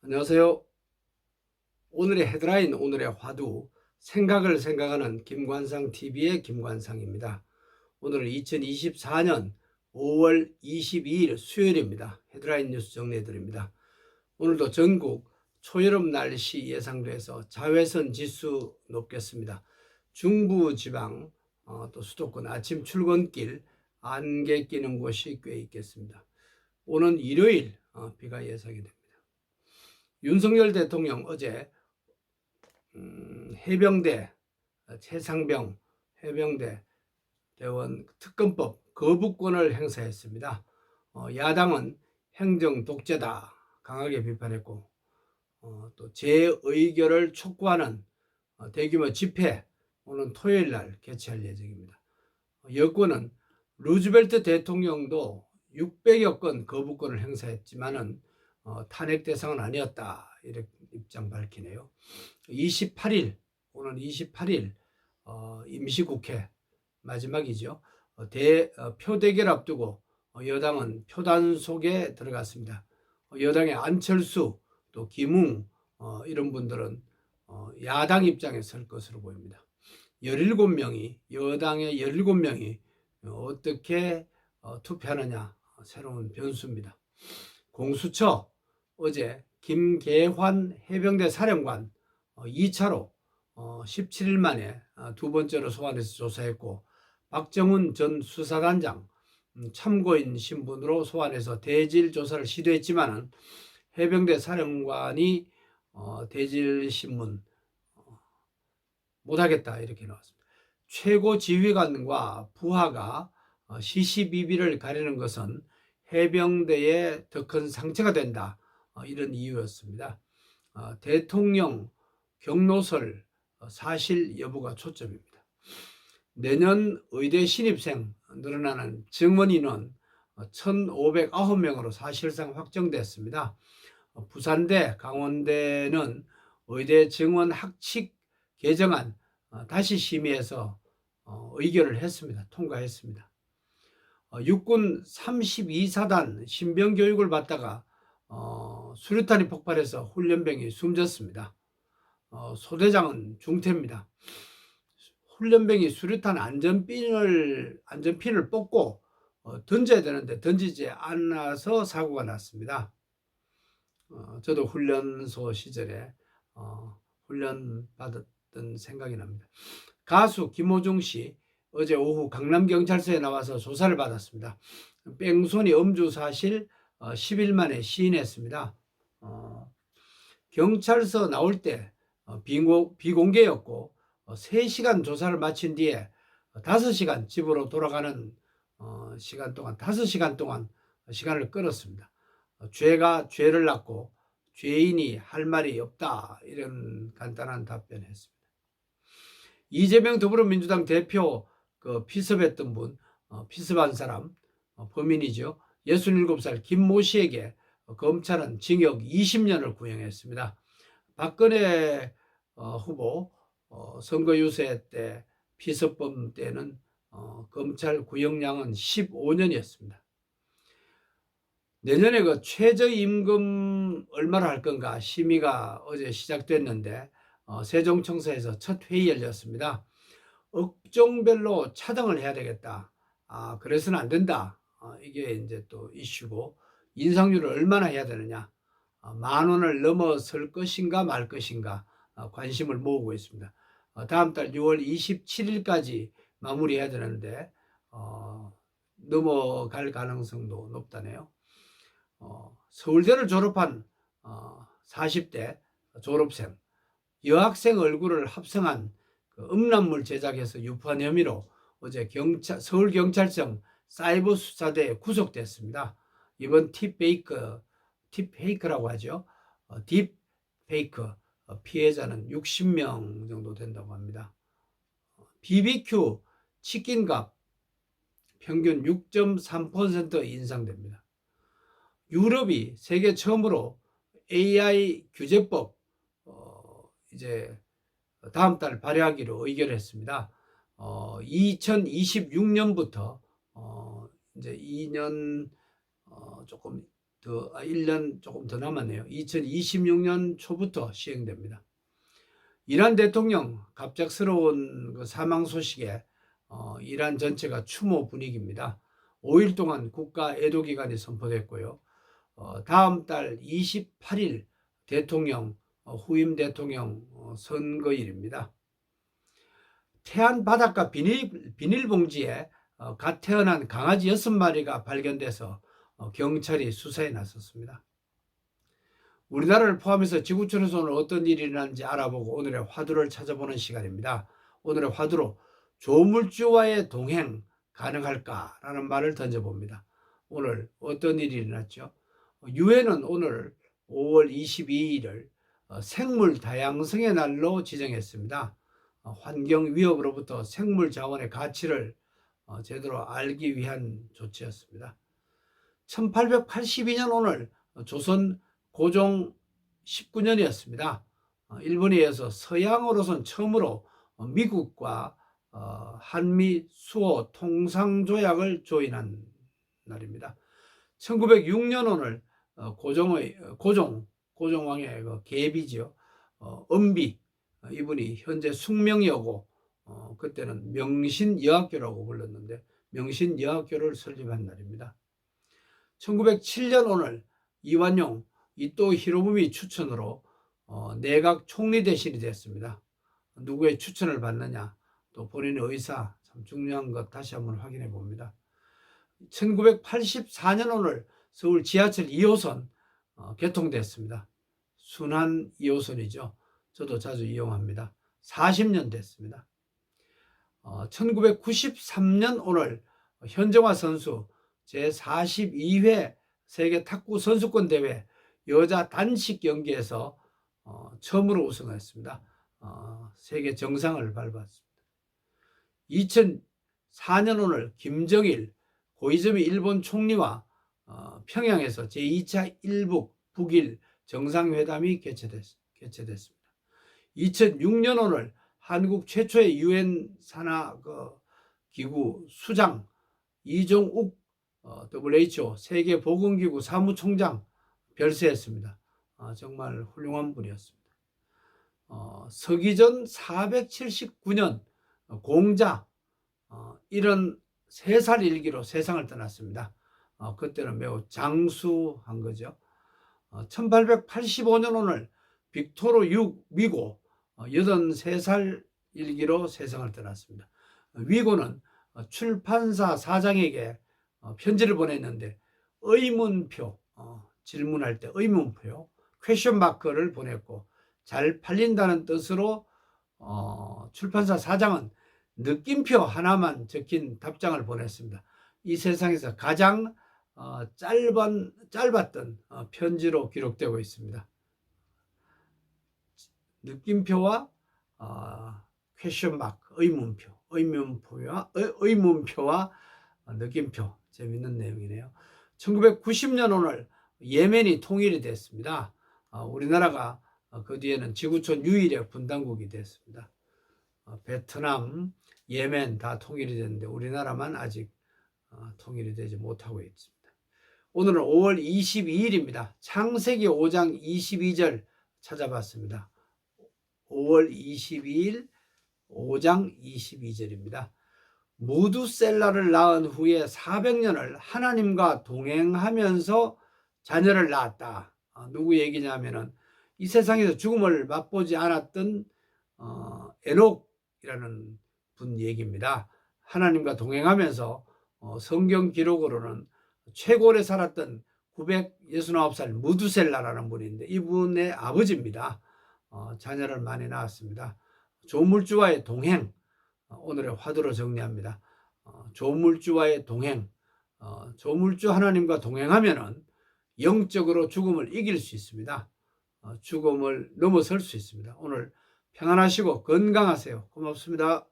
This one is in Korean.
안녕하세요. 오늘의 헤드라인, 오늘의 화두, 생각을 생각하는 김관상TV의 김관상입니다. 오늘은 2024년 5월 22일 수요일입니다. 헤드라인 뉴스 정리해드립니다. 오늘도 전국 초여름 날씨 예상돼서 자외선 지수 높겠습니다. 중부지방, 또 수도권 아침 출근길 안개 끼는 곳이 꽤 있겠습니다. 오는 일요일 비가 예상이 됩니다. 윤석열 대통령 어제 해병대 최상병 해병대 대원 특검법 거부권을 행사했습니다. 야당은 행정 독재다 강하게 비판했고 또 재의결을 촉구하는 대규모 집회 오는 토요일 날 개최할 예정입니다. 여권은 루즈벨트 대통령도 600여 건 거부권을 행사했지만은 탄핵 대상은 아니었다 이렇게 입장 밝히네요. 28일 오늘 28일 임시국회 마지막이죠. 표대결 앞두고 여당은 표단속에 들어갔습니다. 여당의 안철수 또 김웅 이런 분들은 야당 입장에 설 것으로 보입니다. 17명이 여당의 17명이 어떻게 투표하느냐 새로운 변수입니다. 공수처 어제 김계환 해병대 사령관 2차로 17일 만에 두 번째로 소환해서 조사했고 박정훈 전 수사단장 참고인 신분으로 소환해서 대질 조사를 시도했지만 해병대 사령관이 대질 신문 못하겠다 이렇게 나왔습니다. 최고 지휘관과 부하가 시시비비를 가리는 것은 해병대에 더 큰 상처가 된다 이런 이유였습니다. 대통령 경로설 사실 여부가 초점입니다. 내년 의대 신입생 늘어나는 증원 인원 1,509명으로 사실상 확정됐습니다. 부산대, 강원대는 의대 증원 학칙 개정안 다시 심의해서 의결을 했습니다. 통과했습니다. 육군 32사단 신병 교육을 받다가 수류탄이 폭발해서 훈련병이 숨졌습니다. 소대장은 중태입니다. 훈련병이 수류탄 안전핀을 뽑고 던져야 되는데 던지지 않아서 사고가 났습니다. 저도 훈련소 시절에 훈련 받았던 생각이 납니다. 가수 김호중 씨 어제 오후 강남경찰서에 나와서 조사를 받았습니다. 뺑소니 음주 사실 10일 만에 시인했습니다. 경찰서 나올 때 비공개였고 3시간 조사를 마친 뒤에 5시간 집으로 돌아가는 시간 동안 5시간 동안 시간을 끌었습니다. 죄가 죄를 낳고 죄인이 할 말이 없다 이런 간단한 답변을 했습니다. 이재명 더불어민주당 대표 피습했던 분 피습한 사람 범인이죠. 67살 김모 씨에게 검찰은 징역 20년을 구형했습니다. 박근혜 후보 선거 유세 때 피습범 때는 검찰 구형량은 15년이었습니다. 내년에 최저임금 얼마로 할 건가 심의가 어제 시작됐는데 세종청사에서 첫 회의 열렸습니다. 업종별로 차등을 해야 되겠다. 그래서는 안 된다. 이게 이제 또 이슈고 인상률을 얼마나 해야 되느냐. 10,000원을 넘어설 것인가 말 것인가 관심을 모으고 있습니다. 다음 달 6월 27일까지 마무리해야 되는데 넘어갈 가능성도 높다네요. 서울대를 졸업한 40대 졸업생 여학생 얼굴을 합성한 음란물 제작해서 유포한 혐의로 어제 서울경찰청 사이버수사대에 구속됐습니다. 이번 딥페이크라고 하죠. 딥페이크 피해자는 60명 정도 된다고 합니다. BBQ 치킨값 평균 6.3% 인상됩니다. 유럽이 세계 처음으로 AI 규제법 이제 다음 달 발의하기로 의결했습니다. 2026년부터 이제 2년 조금 1년 조금 더 남았네요. 2026년 초부터 시행됩니다. 이란 대통령 갑작스러운 그 사망 소식에 이란 전체가 추모 분위기입니다. 5일 동안 국가 애도 기간이 선포됐고요. 다음 달 28일 후임 대통령 선거일입니다. 태안 바닷가 비닐봉지에 갓 태어난 강아지 6마리가 발견돼서 경찰이 수사에 나섰습니다. 우리나라를 포함해서 지구촌에서 오늘 어떤 일이 일어나는지 알아보고 오늘의 화두를 찾아보는 시간입니다. 오늘의 화두로 조물주와의 동행 가능할까라는 말을 던져봅니다. 오늘 어떤 일이 일어났죠? 유엔은 오늘 5월 22일을 생물 다양성의 날로 지정했습니다. 환경 위협으로부터 생물 자원의 가치를 제대로 알기 위한 조치였습니다. 1882년 오늘 조선 고종 19년이었습니다. 일본에 의해서 서양으로선 처음으로 미국과 한미 수호 통상조약을 조인한 날입니다. 1906년 오늘 고종왕의 계비지요. 은비 이분이 현재 숙명여고 그때는 명신여학교라고 불렀는데 명신여학교를 설립한 날입니다. 1907년 오늘 이완용 이토 히로부미 추천으로 내각 총리 대신이 됐습니다. 누구의 추천을 받느냐 또 본인의 의사 참 중요한 것 다시 한번 확인해 봅니다. 1984년 오늘 서울 지하철 2호선 개통됐습니다. 순환 2호선이죠. 저도 자주 이용합니다. 40년 됐습니다. 1993년 오늘 현정화 선수 제42회 세계 탁구 선수권 대회 여자 단식 경기에서 처음으로 우승했습니다. 세계 정상을 밟았습니다. 2004년 오늘 김정일 고이즈미 일본 총리와 평양에서 제2차 일북 북일 정상회담이 개최됐습니다. 2006년 오늘 한국 최초의 유엔 산하 기구 수장 이종욱 WHO 세계보건기구 사무총장 별세했습니다. 정말 훌륭한 분이었습니다. 서기전 479년 공자 73살 일기로 세상을 떠났습니다. 그때는 매우 장수한 거죠. 1885년 오늘 빅토르 위고 83살 일기로 세상을 떠났습니다. 위고는 출판사 사장에게 편지를 보냈는데 의문표, 질문할 때 의문표, 퀘션 마크를 보냈고 잘 팔린다는 뜻으로 출판사 사장은 느낌표 하나만 적힌 답장을 보냈습니다. 이 세상에서 가장 짧았던 편지로 기록되고 있습니다. 느낌표와 퀘션 마크, 의문표와 느낌표. 재밌는 내용이네요. 1990년 오늘 예멘이 통일이 됐습니다. 우리나라가 그 뒤에는 지구촌 유일의 분단국이 됐습니다. 베트남, 예멘 다 통일이 됐는데 우리나라만 아직 통일이 되지 못하고 있습니다. 오늘은 5월 22일입니다. 창세기 5장 22절 찾아봤습니다. 5월 22일 5장 22절입니다. 무두셀라를 낳은 후에 400년을 하나님과 동행하면서 자녀를 낳았다. 누구 얘기냐면은 이 세상에서 죽음을 맛보지 않았던 에녹이라는 분 얘기입니다. 하나님과 동행하면서 성경 기록으로는 최고를 살았던 969살 무두셀라라는 분인데 이분의 아버지입니다. 자녀를 많이 낳았습니다. 조물주와의 동행, 오늘의 화두로 정리합니다. 조물주와의 동행, 조물주 하나님과 동행하면은 영적으로 죽음을 이길 수 있습니다. 죽음을 넘어설 수 있습니다. 오늘 평안하시고 건강하세요. 고맙습니다.